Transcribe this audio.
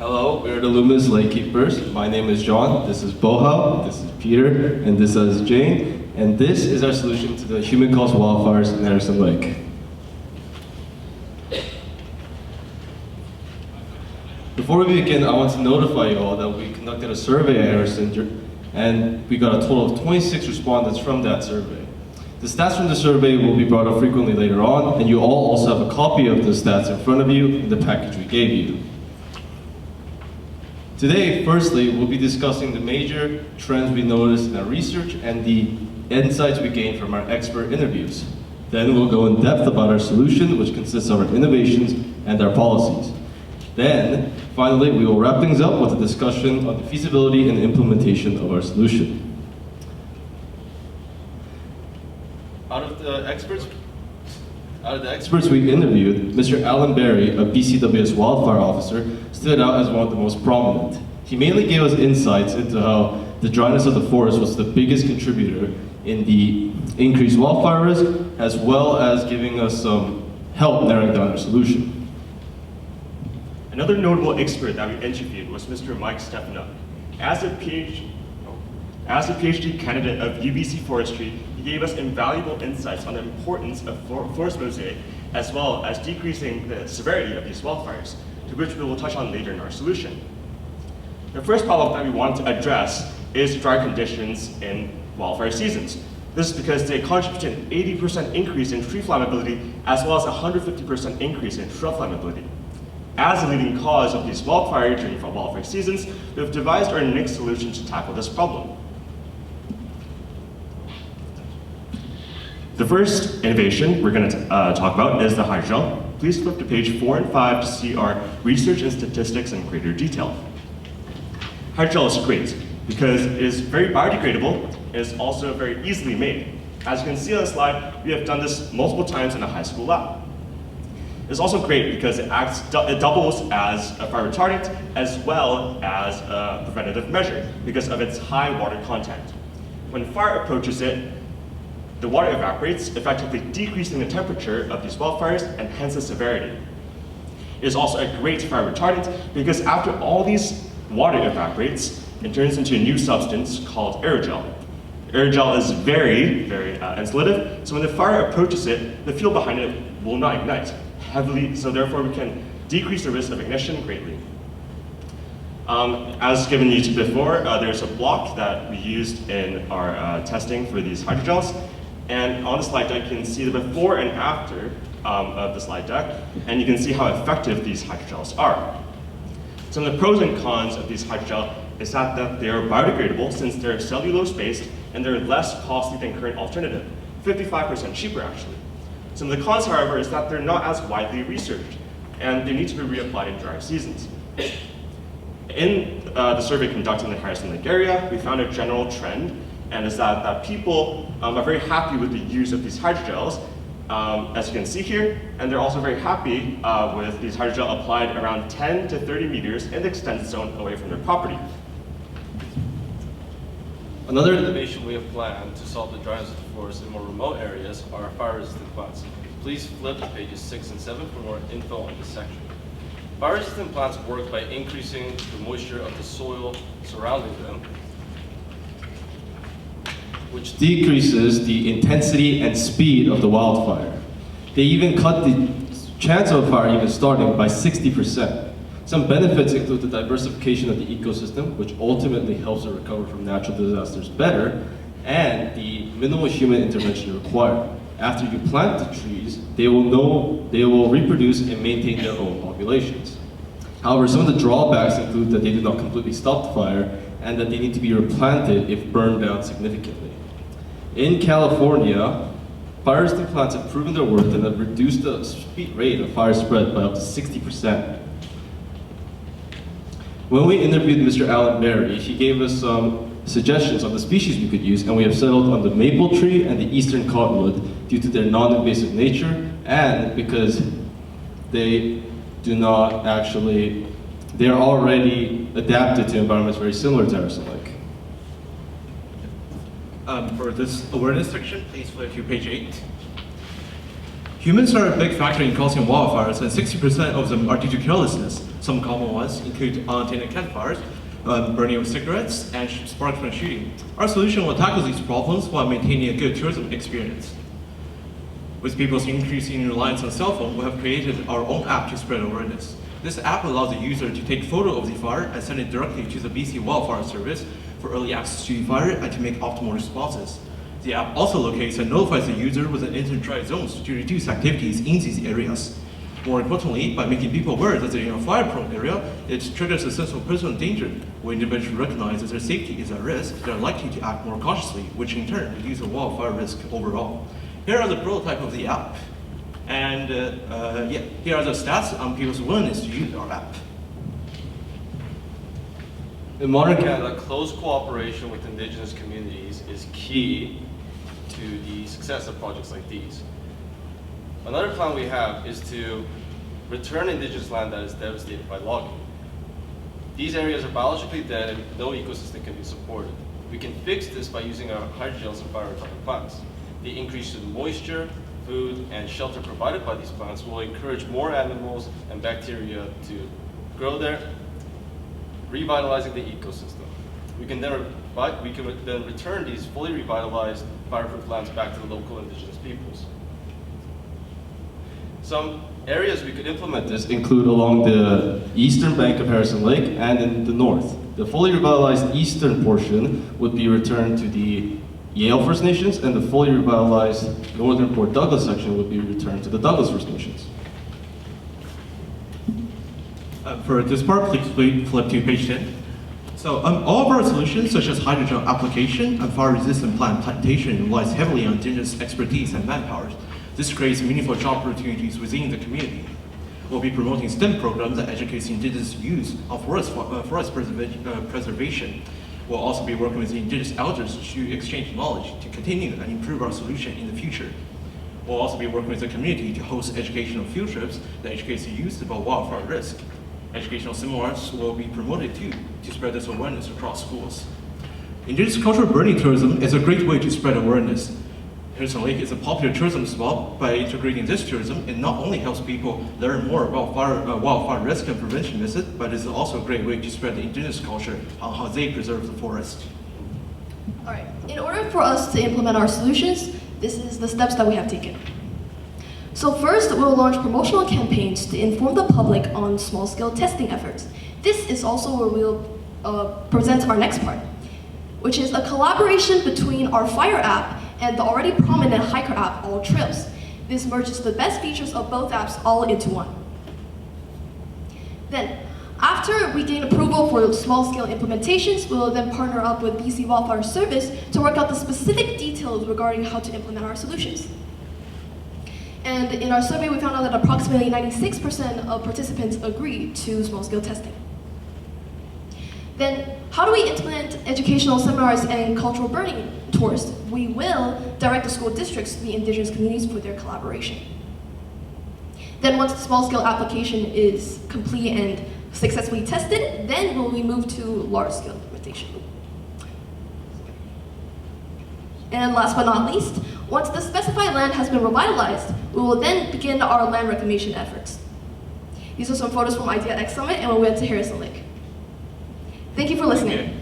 Hello, we're the Luminous Lakekeepers. My name is John, this is Boha, this is Peter, and this is Jane, and this is our solution to the human-caused wildfires in Harrison Lake. Before we begin, I want to notify you all that we conducted a survey at Harrison, and we got a total of 26 respondents from that survey. The stats from the survey will be brought up frequently later on, and you all also have a copy of the stats in front of you in the package we gave you. Today, firstly, we'll be discussing the major trends we noticed in our research and the insights we gained from our expert interviews. Then we'll go in depth about our solution, which consists of our innovations and our policies. Then, finally, we will wrap things up with a discussion on the feasibility and implementation of our solution. Out of the experts we interviewed, Mr. Alan Berry, a BCWS wildfire officer, stood out as one of the most prominent. He mainly gave us insights into how the dryness of the forest was the biggest contributor in the increased wildfire risk, as well as giving us some help narrowing down our solution. Another notable expert that we interviewed was Mr. Mike Stefanuk. As a PhD candidate of UBC Forestry, he gave us invaluable insights on the importance of forest mosaic, as well as decreasing the severity of these wildfires, to which we will touch on later in our solution. The first problem that we want to address is dry conditions in wildfire seasons. This is because they contribute to an 80% increase in tree flammability, as well as a 150% increase in shrub flammability. As a leading cause of these wildfires during wildfire seasons, we have devised our next solution to tackle this problem. The first innovation we're going to talk about is the hydrogel. Please flip to page 4 and 5 to see our research and statistics in greater detail. Hydrogel is great because it is very biodegradable and is also very easily made. As you can see on the slide, we have done this multiple times in a high school lab. It's also great because it doubles as a fire retardant as well as a preventative measure because of its high water content. When fire approaches it, the water evaporates, effectively decreasing the temperature of these wildfires and hence the severity. It is also a great fire retardant because after all these water evaporates, it turns into a new substance called aerogel. Aerogel is very, very insulative, so when the fire approaches it, the fuel behind it will not ignite heavily, so therefore we can decrease the risk of ignition greatly. As given you before, there's a block that we used in our testing for these hydrogels. And on the slide deck, you can see the before and after of the slide deck, and you can see how effective these hydrogels are. Some of the pros and cons of these hydrogel is that they are biodegradable since they're cellulose-based and they're less costly than current alternative, 55% cheaper actually. Some of the cons, however, is that they're not as widely researched and they need to be reapplied in dry seasons. In the survey conducted in the Harrison Lake area, we found a general trend, and is that people are very happy with the use of these hydrogels, as you can see here, and they're also very happy with these hydrogel applied around 10 to 30 meters in the extended zone away from their property. Another innovation we have planned to solve the dryness of the forest in more remote areas are fire-resistant plants. Please flip to pages 6 and 7 for more info on this section. Fire-resistant plants work by increasing the moisture of the soil surrounding them, which decreases the intensity and speed of the wildfire. They even cut the chance of a fire even starting by 60%. Some benefits include the diversification of the ecosystem, which ultimately helps it recover from natural disasters better, and the minimal human intervention required. After you plant the trees, they will reproduce and maintain their own populations. However, some of the drawbacks include that they do not completely stop the fire, and that they need to be replanted if burned down significantly. In California, fire-resistant plants have proven their worth and have reduced the speed rate of fire spread by up to 60%. When we interviewed Mr. Alan Berry, he gave us some suggestions on the species we could use, and we have settled on the maple tree and the eastern cottonwood due to their non-invasive nature and because they are already adapted to environments very similar to Harrison Lake. For this awareness section, please flip to page 8. Humans are a big factor in causing wildfires, and 60% of them are due to carelessness. Some common ones include unattended campfires, burning of cigarettes, and sparksman shooting. Our solution will tackle these problems while maintaining a good tourism experience. With people's increasing reliance on cell phone, we have created our own app to spread awareness. This app allows the user to take photo of the fire and send it directly to the BC Wildfire Service for early access to the fire and to make optimal responses. The app also locates and notifies the user within inter-dry zones to reduce activities in these areas. More importantly, by making people aware that they're in a fire-prone area, it triggers a sense of personal danger. When individuals recognize that their safety is at risk, they're likely to act more cautiously, which in turn reduces the wildfire risk overall. Here are the prototype of the app. And here are the stats on people's willingness to use our app. In modern Canada, close cooperation with Indigenous communities is key to the success of projects like these. Another plan we have is to return Indigenous land that is devastated by logging. These areas are biologically dead and no ecosystem can be supported. We can fix this by using our hydrogels and fire-retardant plants. The increase in moisture, food, and shelter provided by these plants will encourage more animals and bacteria to grow there, revitalizing the ecosystem. We can then return these fully revitalized fireproof lands back to the local Indigenous peoples. Some areas we could implement this include along the eastern bank of Harrison Lake and in the north. The fully revitalized eastern portion would be returned to the Yale First Nations, and the fully revitalized northern Port Douglas section would be returned to the Douglas First Nations. For this part, please flip to page 10. So all of our solutions, such as hydrogel application and fire-resistant plant plantation, relies heavily on Indigenous expertise and manpower. This creates meaningful job opportunities within the community. We'll be promoting STEM programs that educate Indigenous youth on forest preservation. We'll also be working with the Indigenous elders to exchange knowledge to continue and improve our solution in the future. We'll also be working with the community to host educational field trips that educate the youth about wildfire risk. Educational seminars will be promoted too to spread this awareness across schools. Indigenous cultural burning tourism is a great way to spread awareness. Harrison Lake is a popular tourism spot. By integrating this tourism, it not only helps people learn more about wildfire risk and prevention methods, but it's also a great way to spread the Indigenous culture on how they preserve the forest. All right, in order for us to implement our solutions, this is the steps that we have taken. So first, we'll launch promotional campaigns to inform the public on small-scale testing efforts. This is also where we'll present our next part, which is a collaboration between our fire app and the already prominent hiker app, All Trails. This merges the best features of both apps all into one. Then, after we gain approval for small-scale implementations, we'll then partner up with BC Wildfire Service to work out the specific details regarding how to implement our solutions. And in our survey, we found out that approximately 96% of participants agree to small-scale testing. Then, how do we implement educational seminars and cultural burning tours? We will direct the school districts to the Indigenous communities for their collaboration. Then once the small-scale application is complete and successfully tested, then will we move to large-scale implementation. And last but not least, once the specified land has been revitalized, we will then begin our land reclamation efforts. These are some photos from Idea X Summit, and we'll head to Harrison Lake. Thank you for listening.